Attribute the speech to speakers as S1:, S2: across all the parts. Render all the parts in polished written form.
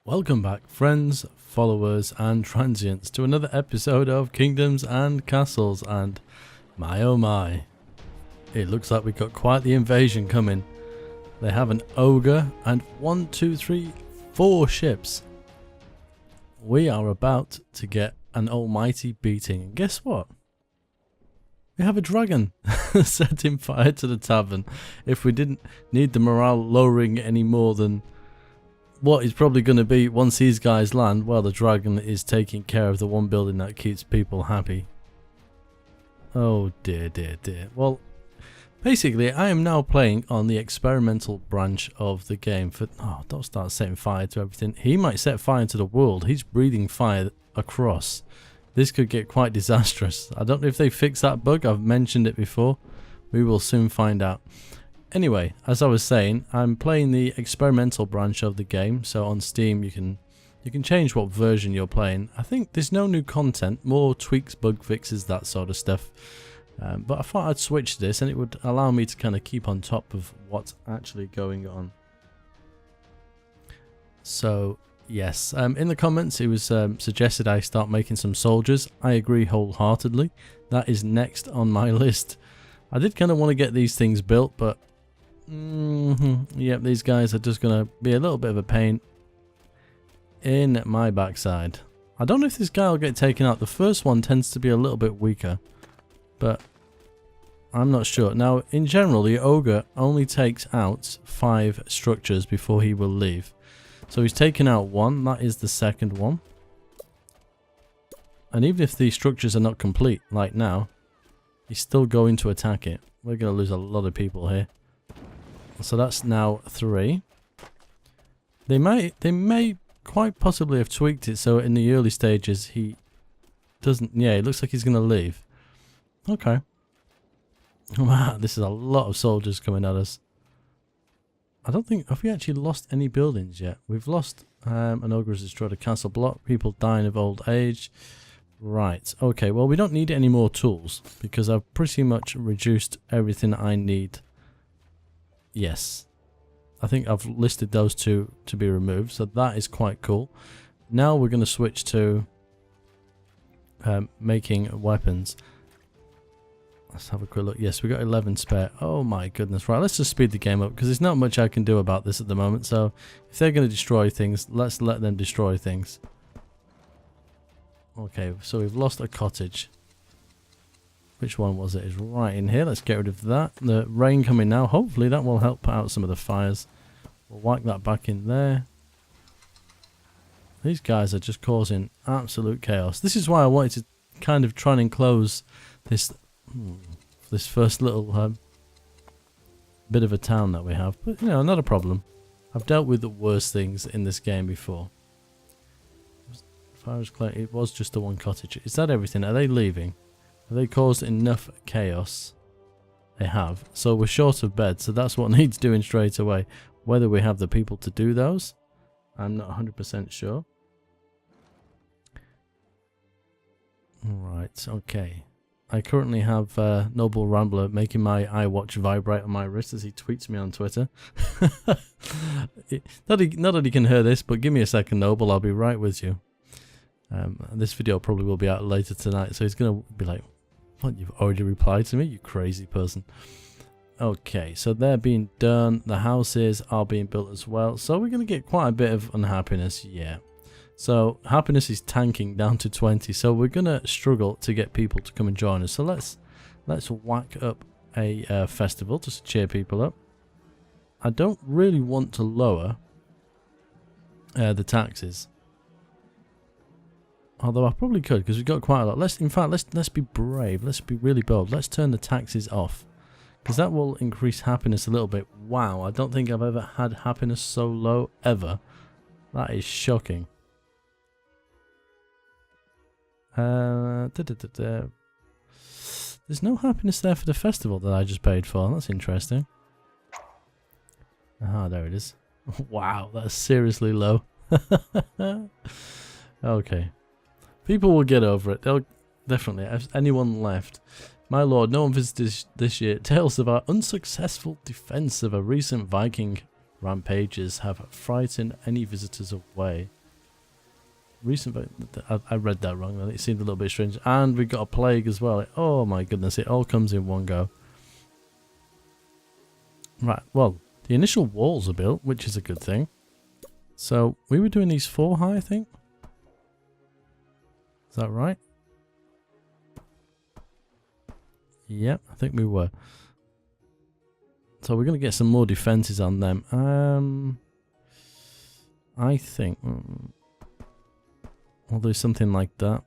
S1: Welcome back, friends, followers, and transients, to another episode of Kingdoms and Castles. And my oh my, it looks like we've got quite the invasion coming. They have an ogre and 1, 2, 3, 4 ships. We are about to get an almighty beating. And guess what? We have a dragon setting fire to the tavern. If we didn't need the morale lowering any more than what is probably going to be once these guys land, well, the dragon is taking care of the one building that keeps people happy. Oh dear, dear, dear. Well, basically, I am now playing on the experimental branch of the game. Oh, don't start setting fire to everything. He might set fire to the world. He's breathing fire across. This could get quite disastrous. I don't know if they fixed that bug. I've mentioned it before. We will soon find out. Anyway, as I was saying, I'm playing the experimental branch of the game. So on Steam, you can change what version you're playing. I think there's no new content, more tweaks, bug fixes, that sort of stuff. But I thought I'd switch this, and it would allow me to kind of keep on top of what's actually going on. So yes, in the comments it was suggested I start making some soldiers. I agree wholeheartedly. That is next on my list. I did kind of want to get these things built, but yep, these guys are just going to be a little bit of a pain in my backside. I don't know if this guy will get taken out. The first one tends to be a little bit weaker, but I'm not sure. Now, in general, the ogre only takes out 5 structures before he will leave. So he's taken out 1. That is the second one. And even if these structures are not complete, like now, he's still going to attack it. We're going to lose a lot of people here. So that's now 3. They may quite possibly have tweaked it so in the early stages he doesn't. Yeah, it looks like he's going to leave. Okay. Wow, this is a lot of soldiers coming at us. I don't think, have we actually lost any buildings yet? We've lost an ogre has destroyed a castle block, people dying of old age. Right, okay, well, we don't need any more tools because I've pretty much reduced everything I need. Yes, I think I've listed those 2 to be removed, so that is quite cool. Now we're going to switch to making weapons. Let's have a quick look. Yes, we got 11 spare. Oh my goodness. Right, let's just speed the game up because there's not much I can do about this at the moment. So if they're going to destroy things, let's let them destroy things. Okay, so we've lost a cottage. Which one was it? It's right in here. Let's get rid of that. The rain coming now. Hopefully that will help put out some of the fires. We'll whack that back in there. These guys are just causing absolute chaos. This is why I wanted to kind of try and enclose this first little bit of a town that we have. But, you know, not a problem. I've dealt with the worst things in this game before. As far as clear, it was just the one cottage. Is that everything? Are they leaving? Have they caused enough chaos? They have. So we're short of beds, so that's what needs doing straight away. Whether we have the people to do those, I'm not 100% sure. Right, okay. I currently have Noble Rambler making my iWatch vibrate on my wrist as he tweets me on Twitter. Not that he can hear this, but give me a second, Noble, I'll be right with you. This video probably will be out later tonight, so he's going to be like, what, you've already replied to me, you crazy person. Okay, so they're being done. The houses are being built as well. So we're going to get quite a bit of unhappiness, yeah. So happiness is tanking down to 20. So we're going to struggle to get people to come and join us. So let's whack up a festival just to cheer people up. I don't really want to lower the taxes. Although I probably could because we've got quite a lot. Let's be brave. Let's be really bold. Let's turn the taxes off. Because that will increase happiness a little bit. Wow, I don't think I've ever had happiness so low ever. That is shocking. There's no happiness there for the festival that I just paid for. That's interesting. Ah, there it is. Wow, that's seriously low. Okay. People will get over it. They'll definitely. Has anyone left? My lord, no one visited this year. Tales of our unsuccessful defense of a recent Viking rampages have frightened any visitors away. I read that wrong. It seemed a little bit strange. And we got a plague as well. Oh my goodness, it all comes in one go. Right, well, the initial walls are built, which is a good thing. So, we were doing these 4 high, I think. Is that right? Yep, I think we were. So we're going to get some more defenses on them. I think we'll do something like that.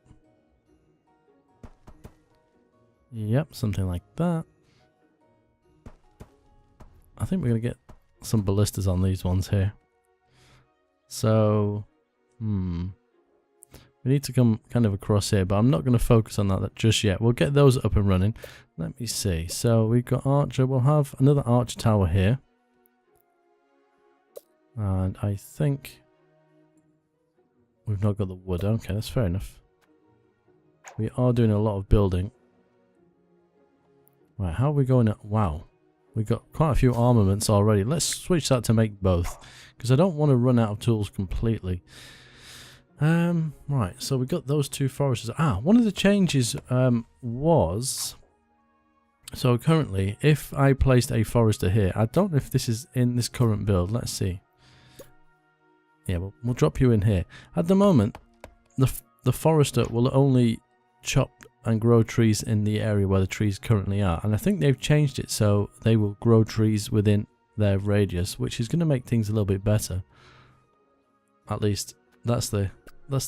S1: Yep, something like that. I think we're going to get some ballistas on these ones here. So, we need to come kind of across here, but I'm not going to focus on that just yet. We'll get those up and running. Let me see. So we've got Archer. We'll have another Archer tower here. And I think we've not got the wood. Okay, that's fair enough. We are doing a lot of building. Right, how are we going? Wow. We've got quite a few armaments already. Let's switch that to make both, because I don't want to run out of tools completely. Right, so we got those 2 foresters. One of the changes was... So currently, if I placed a forester here, I don't know if this is in this current build. Let's see. Yeah, we'll drop you in here. At the moment, the forester will only chop and grow trees in the area where the trees currently are. And I think they've changed it so they will grow trees within their radius, which is going to make things a little bit better. At least that's the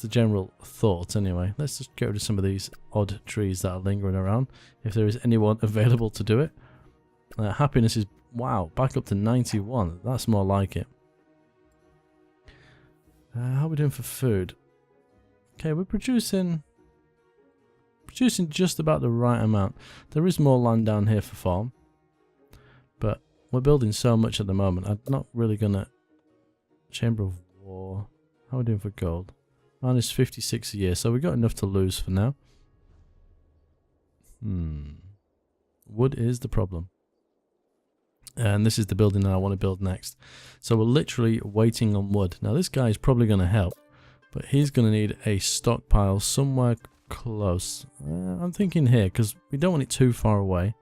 S1: general thought anyway. Let's just get rid of some of these odd trees that are lingering around, if there is anyone available to do it. Happiness is, wow, back up to 91. That's more like it. How are we doing for food? Okay, we're producing just about the right amount. There is more land down here for farm, but we're building so much at the moment. I'm not really gonna... Chamber of War. How are we doing for gold? Minus 56 a year, so we got enough to lose for now. Wood is the problem. And this is the building that I want to build next. So we're literally waiting on wood. Now this guy is probably going to help, but he's going to need a stockpile somewhere close. I'm thinking here, because we don't want it too far away.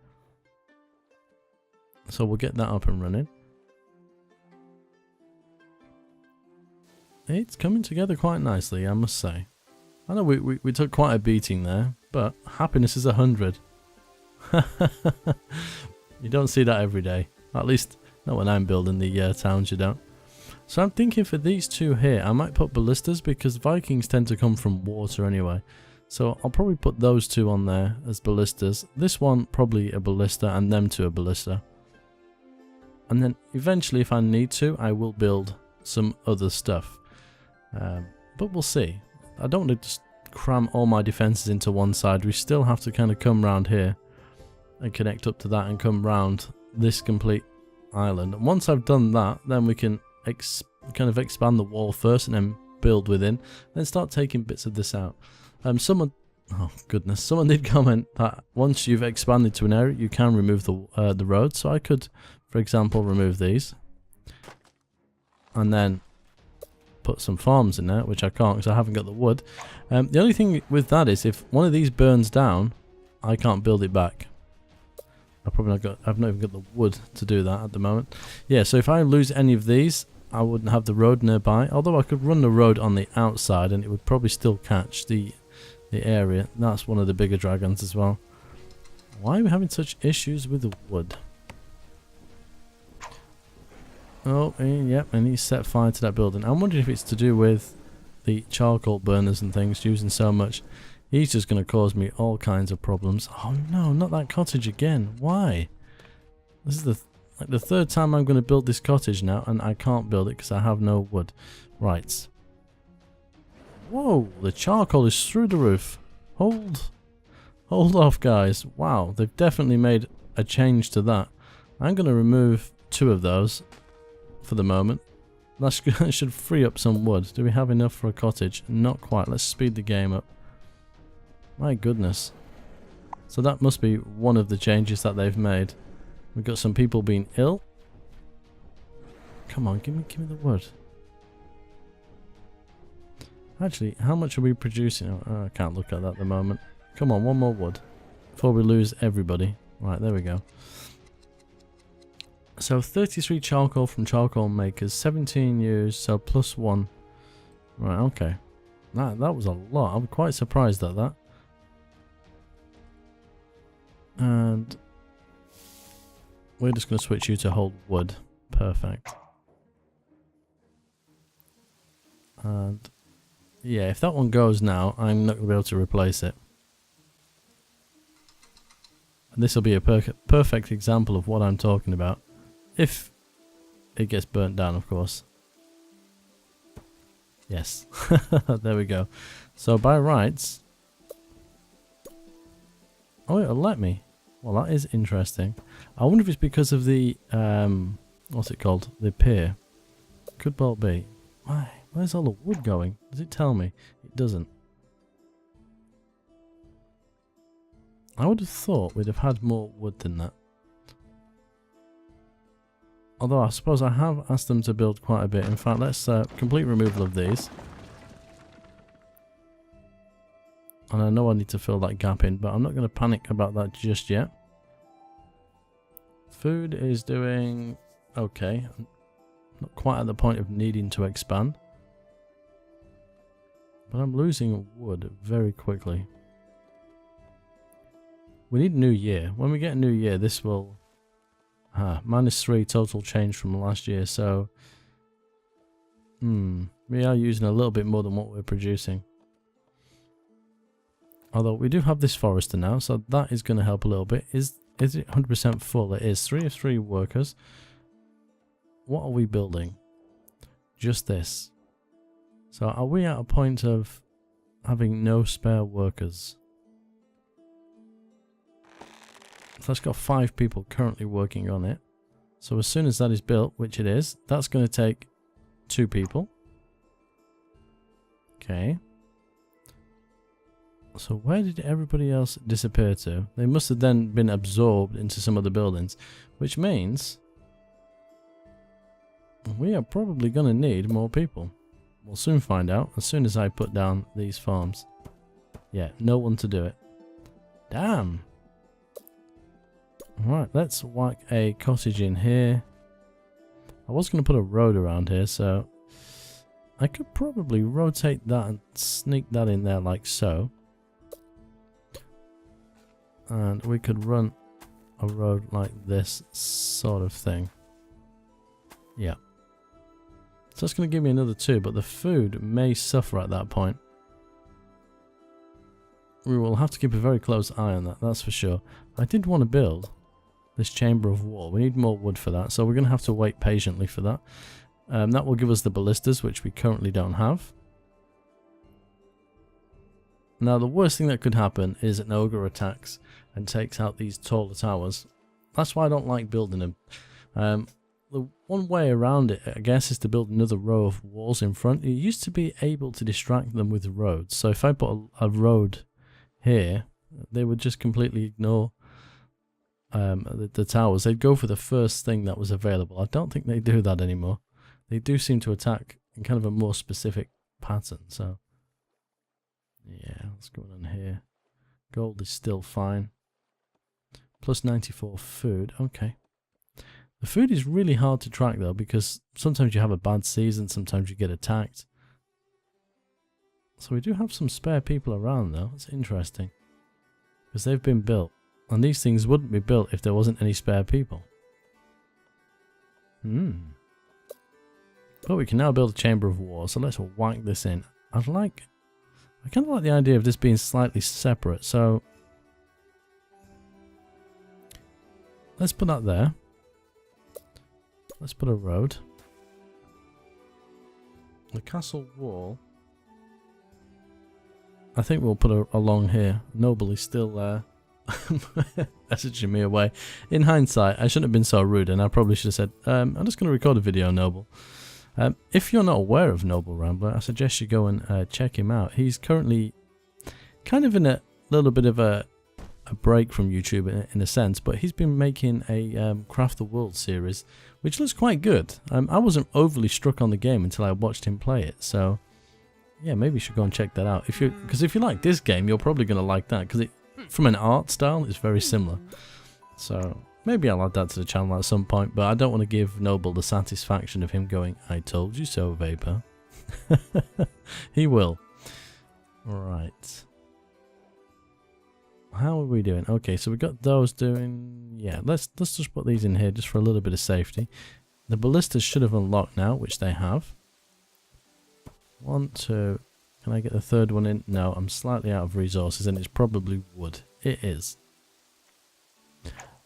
S1: So we'll get that up and running. It's coming together quite nicely, I must say. I know we took quite a beating there, but happiness is 100. You don't see that every day. At least not when I'm building the towns, you don't. So I'm thinking for these 2 here, I might put ballistas, because Vikings tend to come from water anyway. So I'll probably put those 2 on there as ballistas. This one probably a ballista, and them 2 a ballista. And then eventually, if I need to, I will build some other stuff. But we'll see. I don't want to just cram all my defenses into one side. We still have to kind of come round here and connect up to that and come round this complete island. And once I've done that, then we can kind of expand the wall first and then build within, then start taking bits of this out. Someone did comment that once you've expanded to an area, you can remove the road. So I could, for example, remove these and then put some farms in there, which I can't because I haven't got the wood. The only thing with that is if one of these burns down, I can't build it back. I've not even got the wood to do that at the moment. Yeah, so if I lose any of these, I wouldn't have the road nearby. Although I could run the road on the outside and it would probably still catch the area. That's one of the bigger dragons as well. Why are we having such issues with the wood? Oh, yep, and he set fire to that building. I'm wondering if it's to do with the charcoal burners and things using so much. He's just going to cause me all kinds of problems. Oh no, not that cottage again. Why? This is the 3rd time I'm going to build this cottage now, and I can't build it because I have no wood. Right. Whoa, the charcoal is through the roof. Hold off, guys. Wow, they've definitely made a change to that. I'm going to remove 2 of those for the moment. That should free up some wood. Do we have enough for a cottage? Not quite. Let's speed the game up. My goodness. So that must be one of the changes that they've made. We've got some people being ill. Come on, give me the wood. Actually, how much are we producing? Oh, I can't look at that at the moment. Come on, one more wood before we lose everybody. Right, there we go. So 33 charcoal from charcoal makers, 17 used, so +1. Right, okay. That was a lot. I'm quite surprised at that. And we're just going to switch you to hold wood. Perfect. And yeah, if that one goes now, I'm not going to be able to replace it. And this will be a perfect example of what I'm talking about. If it gets burnt down, of course. Yes. There we go. So by rights... Oh, it'll let me. Well, that is interesting. I wonder if it's because of the... what's it called? The pier. Could well be. Why? Where's all the wood going? Does it tell me? It doesn't. I would have thought we'd have had more wood than that. Although I suppose I have asked them to build quite a bit. In fact, let's complete removal of these. And I know I need to fill that gap in, but I'm not going to panic about that just yet. Food is doing okay. I'm not quite at the point of needing to expand. But I'm losing wood very quickly. We need New Year. When we get New Year, this will... -3 total change from last year, so... we are using a little bit more than what we're producing. Although we do have this forester now, so that is going to help a little bit. Is it 100% full? It is. 3 of 3 workers. What are we building? Just this. So are we at a point of having no spare workers? So that's got 5 people currently working on it. So as soon as that is built, which it is, that's going to take 2 people. Okay. So where did everybody else disappear to? They must have then been absorbed into some of the buildings, which means we are probably going to need more people. We'll soon find out as soon as I put down these farms. Yeah, no one to do it. Damn. Right, let's whack a cottage in here. I was going to put a road around here, so I could probably rotate that and sneak that in there like so. And we could run a road like this sort of thing. Yeah. So that's going to give me another 2, but the food may suffer at that point. We will have to keep a very close eye on that, that's for sure. I did want to build this chamber of war. We need more wood for that, so we're going to have to wait patiently for that. That will give us the ballistas, which we currently don't have. Now, the worst thing that could happen is an ogre attacks and takes out these taller towers. That's why I don't like building them. The one way around it, I guess, is to build another row of walls in front. You used to be able to distract them with roads. So if I put a road here, they would just completely ignore the towers. They'd go for the first thing that was available. I don't think they do that anymore. They do seem to attack in kind of a more specific pattern. So yeah, what's going on here? Gold is still fine. Plus 94 food. Okay. The food is really hard to track though, because sometimes you have a bad season, sometimes you get attacked. So we do have some spare people around though. That's interesting, because they've been built. And these things wouldn't be built if there wasn't any spare people. But we can now build a chamber of war, so let's whack this in. I kind of like the idea of this being slightly separate, so let's put that there. Let's put a road. The castle wall, I think we'll put along here. Noble is still there. Messaging me away. In hindsight, I shouldn't have been so rude, and I probably should have said, I'm just going to record a video, Noble. If you're not aware of Noble Rambler, I suggest you go and check him out. He's currently kind of in a little bit of a a break from YouTube in a sense, but he's been making a Craft the World series, which looks quite good. I wasn't overly struck on the game until I watched him play it, so yeah, maybe you should go and check that out. Because if you like this game, you're probably going to like that, because from an art style, it's very similar. So maybe I'll add that to the channel at some point, but I don't want to give Noble the satisfaction of him going, "I told you so, Vapor." He will. Right. How are we doing? Okay, so we got those doing... Yeah, let's just put these in here just for a little bit of safety. The ballistas should have unlocked now, which they have. 1, 2... Can I get the third one in? No, I'm slightly out of resources, and it's probably wood. It is.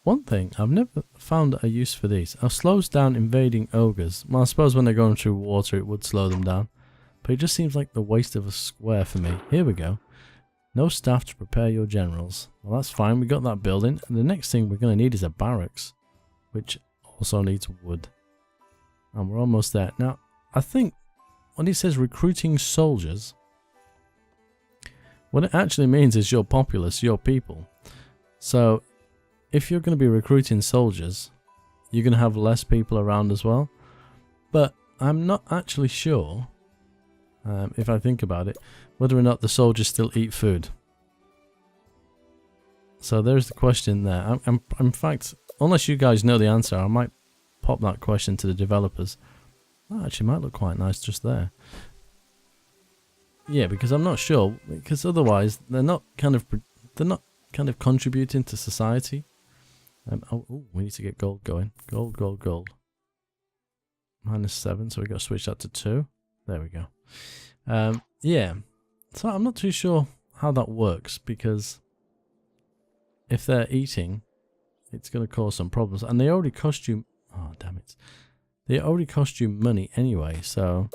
S1: One thing, I've never found a use for these. It slows down invading ogres. Well, I suppose when they're going through water, it would slow them down. But it just seems like the waste of a square for me. Here we go. No staff to prepare your generals. Well, that's fine. We got that building. And the next thing we're going to need is a barracks, which also needs wood. And we're almost there. Now, I think when it says recruiting soldiers, what it actually means is your populace, your people. So, if you're going to be recruiting soldiers, you're going to have less people around as well. But I'm not actually sure, if I think about it, whether or not the soldiers still eat food. So there's the question there. In fact, unless you guys know the answer, I might pop that question to the developers. That actually might look quite nice just there. Yeah, because I'm not sure. Because otherwise, they're not kind of contributing to society. We need to get gold going. Gold, gold, gold. -7, so we got to switch that to 2. There we go. Yeah. So I'm not too sure how that works, because if they're eating, it's going to cause some problems. And they already cost you... Oh, damn it. They already cost you money anyway, so...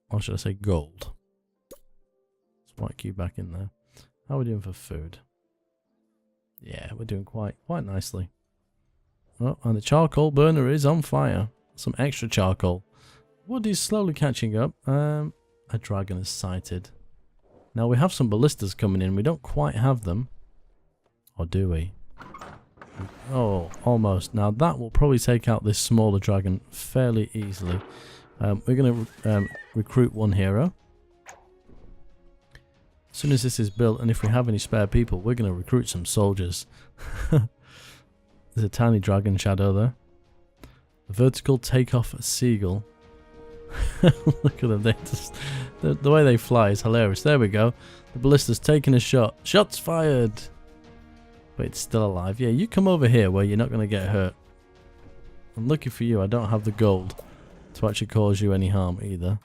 S1: Or should I say gold? Let's white key back in there. How are we doing for food? Yeah, we're doing quite nicely. Oh, and the charcoal burner is on fire. Some extra charcoal. Wood is slowly catching up. A dragon is sighted. Now we have some ballistas coming in. We don't quite have them. Or do we? Oh, almost. Now that will probably take out this smaller dragon fairly easily. We're going to recruit one hero. As soon as this is built, and if we have any spare people, we're going to recruit some soldiers. There's a tiny dragon shadow there. A vertical takeoff seagull. Look at them. They just, the way they fly is hilarious. There we go. The ballista's taking a shot. Shots fired. But it's still alive. Yeah, you come over here where you're not going to get hurt. I'm lucky for you, I don't have the gold to actually cause you any harm either.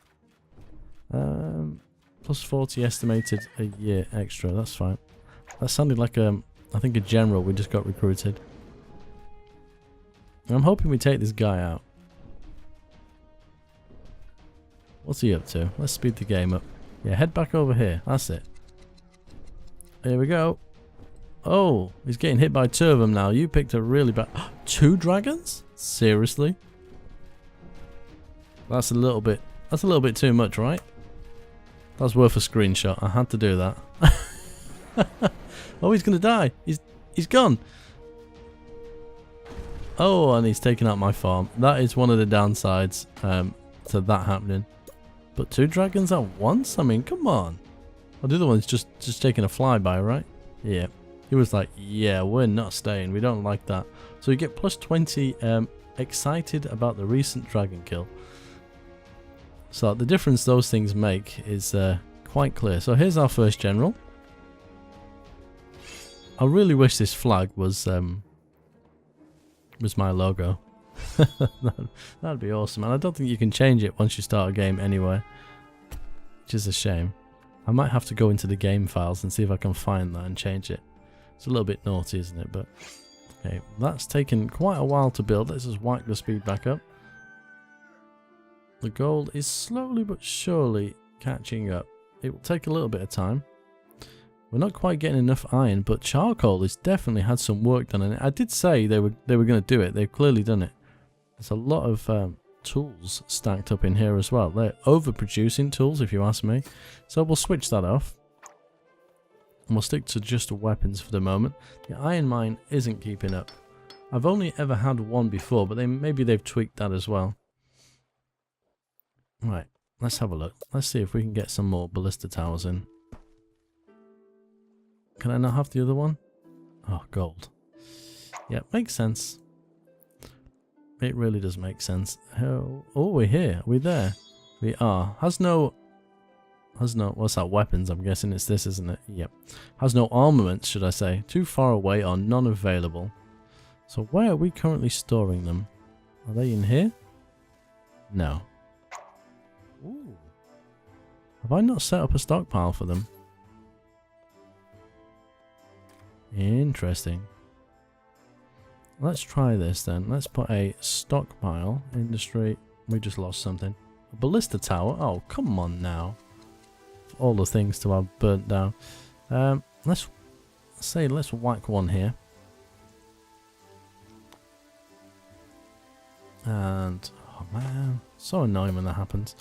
S1: Plus 40 estimated a year extra. That's fine. That sounded like I think a general we just got recruited. I'm hoping we take this guy out. What's he up to? Let's speed the game up. Yeah, head back over here. That's it. Here we go. Oh, he's getting hit by 2 of them now. You picked a really bad... 2 dragons? Seriously? That's a little bit too much, right? That's worth a screenshot. I had to do that. Oh, he's gonna die. He's gone. Oh, and he's taken out my farm. That is one of the downsides to that happening. But 2 dragons at once? I mean, come on. Oh, the other one's just taking a flyby, right? Yeah. He was like, yeah, we're not staying. We don't like that. So you get plus 20 excited about the recent dragon kill. So the difference those things make is quite clear. So here's our first general. I really wish this flag was my logo. That'd be awesome. And I don't think you can change it once you start a game anyway, which is a shame. I might have to go into the game files and see if I can find that and change it. It's a little bit naughty, isn't it? But okay, that's taken quite a while to build. Let's just whack the speed back up. The gold is slowly but surely catching up. It will take a little bit of time. We're not quite getting enough iron, but charcoal has definitely had some work done on it. I did say they were going to do it. They've clearly done it. There's a lot of tools stacked up in here as well. They're overproducing tools, if you ask me. So we'll switch that off. And we'll stick to just weapons for the moment. The iron mine isn't keeping up. I've only ever had one before, but maybe they've tweaked that as well. Right, let's have a look. Let's see if we can get some more ballista towers in. Can I not have the other one? Oh, gold. Yeah, makes sense. It really does make sense. Oh, we're here. Are we there? We are. Has no, what's that, weapons? I'm guessing it's this, isn't it? Yep. Has no armaments, should I say. Too far away or none available. So where are we currently storing them? Are they in here? No. Ooh. Have I not set up a stockpile for them? Interesting. Let's try this then. Let's put a stockpile. Industry. We just lost something. A ballista tower? Oh, come on now. All the things to have burnt down. Let's whack one here. And, oh man, so annoying when that happens.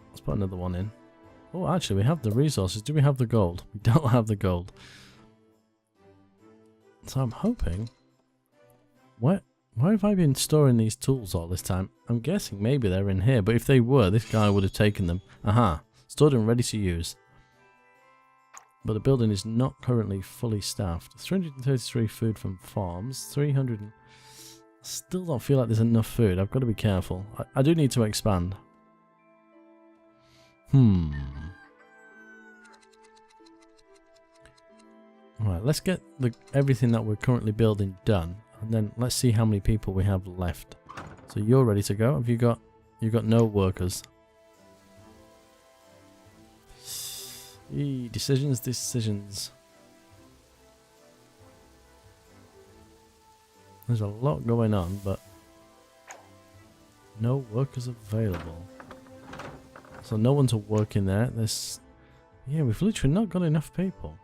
S1: Let's put another one in. Oh, actually, we have the resources. Do we have the gold? We don't have the gold. So I'm hoping... Where have I been storing these tools all this time? I'm guessing maybe they're in here, but if they were, this guy would have taken them. Aha, stored and ready to use. But the building is not currently fully staffed. 333 food from farms, 300... Still don't feel like there's enough food. I've got to be careful. I do need to expand. Right, let's get everything that we're currently building done. And then let's see how many people we have left. So you're ready to go. Have you got... You've got no workers. Decisions. There's a lot going on, but no workers available. So no one to work in there. Yeah, we've literally not got enough people.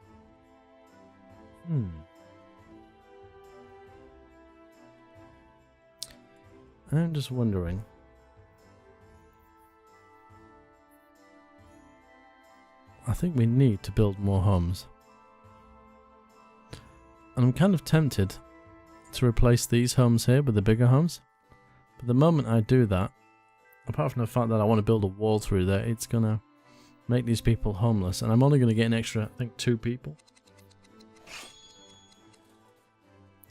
S1: I'm just wondering. I think we need to build more homes. And I'm kind of tempted to replace these homes here with the bigger homes. But the moment I do that, apart from the fact that I want to build a wall through there, it's going to make these people homeless. And I'm only going to get an extra, I think, 2 people.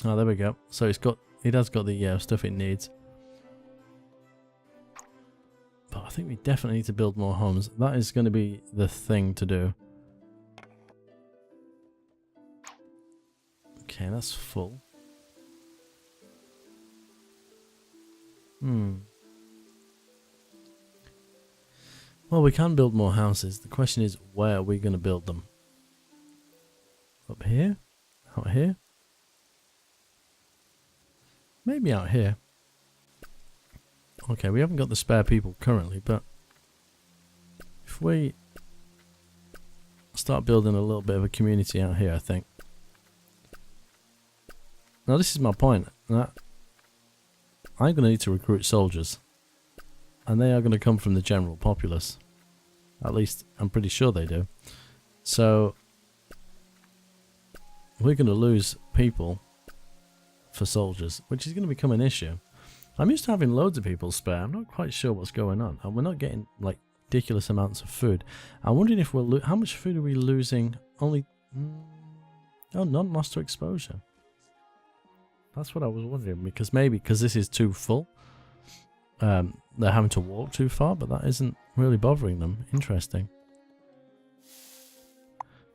S1: Oh, there we go. So it has got the stuff it needs. But I think we definitely need to build more homes. That is going to be the thing to do. Okay, that's full. Well, we can build more houses. The question is, where are we going to build them? Up here? Out here? Maybe out here. Okay, we haven't got the spare people currently, but if we start building a little bit of a community out here, I think. Now, this is my point. I'm going to need to recruit soldiers. And they are going to come from the general populace. At least, I'm pretty sure they do. So, we're going to lose people for soldiers, which is going to become an issue. I'm used to having loads of people spare. I'm not quite sure what's going on. And we're not getting, like, ridiculous amounts of food. I'm wondering if we're... How much food are we losing? Only... Oh, none lost to exposure. That's what I was wondering. Because maybe, because this is too full, they're having to walk too far, but that isn't really bothering them. Interesting.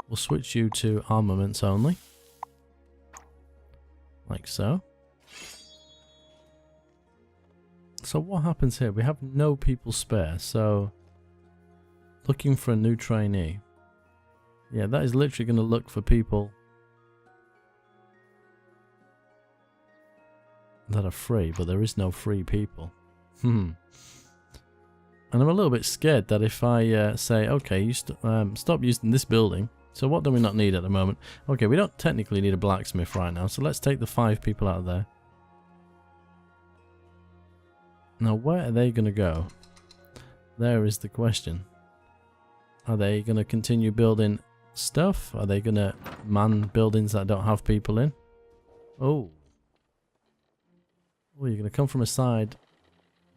S1: We'll switch you to armaments only. Like so. So what happens here? We have no people spare, so looking for a new trainee. Yeah, that is literally going to look for people that are free, but there is no free people. And I'm a little bit scared that if I say, okay, you stop using this building. So what do we not need at the moment? Okay, we don't technically need a blacksmith right now, so let's take the 5 people out of there. Now, where are they going to go? There is the question. Are they going to continue building stuff? Are they going to man buildings that don't have people in? Oh. Oh, you're going to come from a side.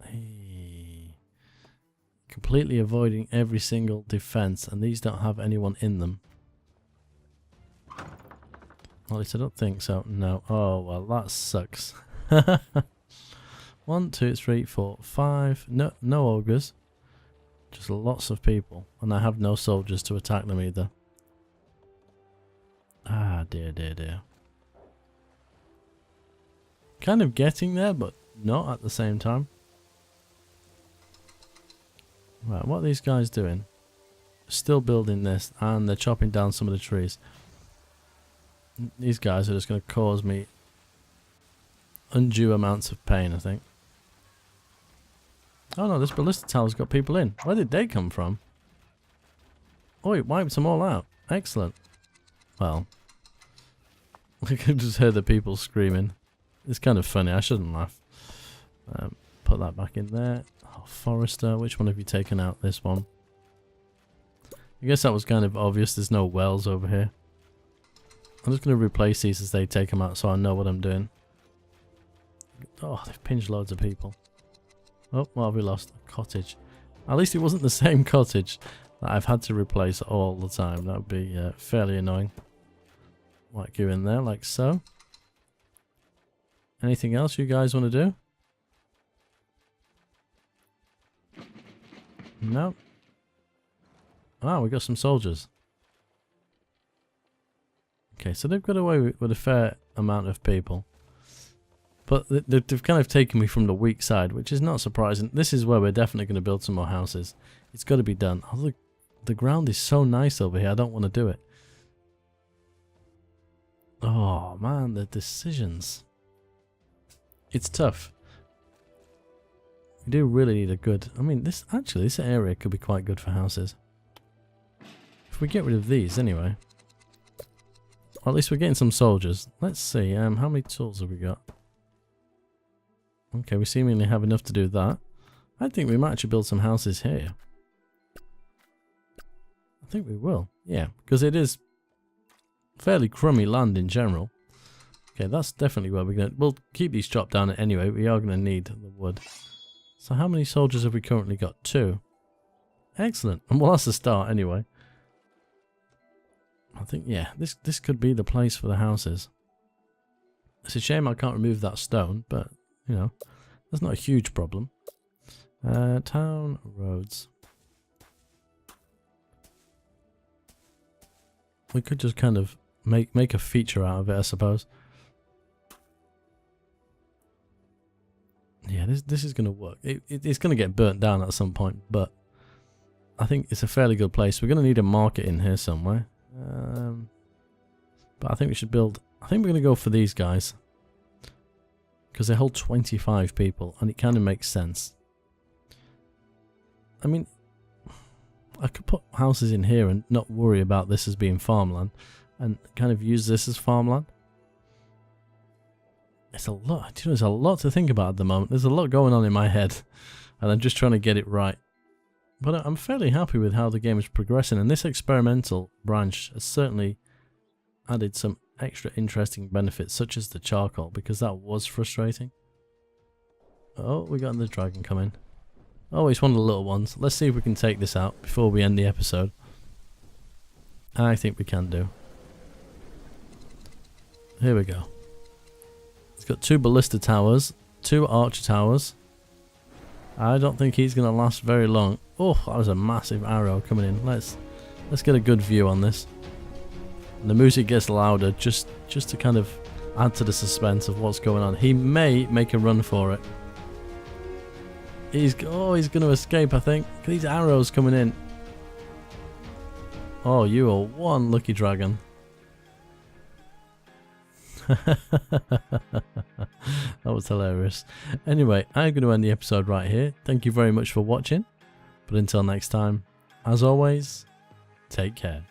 S1: Hey. Completely avoiding every single defense, and these don't have anyone in them. Well, at least I don't think so. No. Oh, well, that sucks. 1, 2, 3, 4, 5. No ogres. Just lots of people. And I have no soldiers to attack them either. Ah, dear, dear, dear. Kind of getting there, but not at the same time. Right, what are these guys doing? Still building this, and they're chopping down some of the trees. These guys are just going to cause me undue amounts of pain, I think. Oh no, this ballista tower's got people in. Where did they come from? Oh, it wiped them all out. Excellent. Well, I could just hear the people screaming. It's kind of funny. I shouldn't laugh. Put that back in there. Oh, Forester. Which one have you taken out? This one. I guess that was kind of obvious. There's no wells over here. I'm just going to replace these as they take them out so I know what I'm doing. Oh, they've pinched loads of people. Oh, what have we lost? A cottage. At least it wasn't the same cottage that I've had to replace all the time. That would be fairly annoying. Whack you in there like so. Anything else you guys want to do? No. Ah, we got some soldiers. Okay, so they've got away with a fair amount of people. But they've kind of taken me from the weak side, which is not surprising. This is where we're definitely going to build some more houses. It's got to be done. Oh, the ground is so nice over here. I don't want to do it. Oh, man, the decisions. It's tough. We do really need a good... I mean, this area could be quite good for houses. If we get rid of these, anyway. Or at least we're getting some soldiers. Let's see, how many tools have we got? Okay, we seemingly have enough to do that. I think we might actually build some houses here. I think we will. Yeah, because it is fairly crummy land in general. Okay, that's definitely where we're going to... We'll keep these chopped down anyway. We are going to need the wood. So how many soldiers have we currently got? 2. Excellent. And well, that's a start anyway. I think, yeah, this could be the place for the houses. It's a shame I can't remove that stone, but... You know, that's not a huge problem. Town roads. We could just kind of make a feature out of it, I suppose. Yeah, this is going to work. It's going to get burnt down at some point, but I think it's a fairly good place. We're going to need a market in here somewhere. But I think we should build... I think we're going to go for these guys. Because they hold 25 people, and it kind of makes sense. I mean, I could put houses in here and not worry about this as being farmland, and kind of use this as farmland. It's a lot. You know, there's a lot to think about at the moment. There's a lot going on in my head, and I'm just trying to get it right. But I'm fairly happy with how the game is progressing, and this experimental branch has certainly added some extra interesting benefits, such as the charcoal, because that was frustrating. Oh, we got the dragon coming. Oh, it's one of the little ones. Let's see if we can take this out before we end the episode. I think we can do. Here we go. It's got 2 ballista towers, 2 archer towers. I don't think he's going to last very long. Oh, that was a massive arrow coming in. Let's get a good view on this. And the music gets louder just to kind of add to the suspense of what's going on. He may make a run for it. He's going to escape, I think. Look at these arrows coming in. Oh, you are one lucky dragon. That was hilarious. Anyway, I'm going to end the episode right here. Thank you very much for watching. But until next time, as always, take care.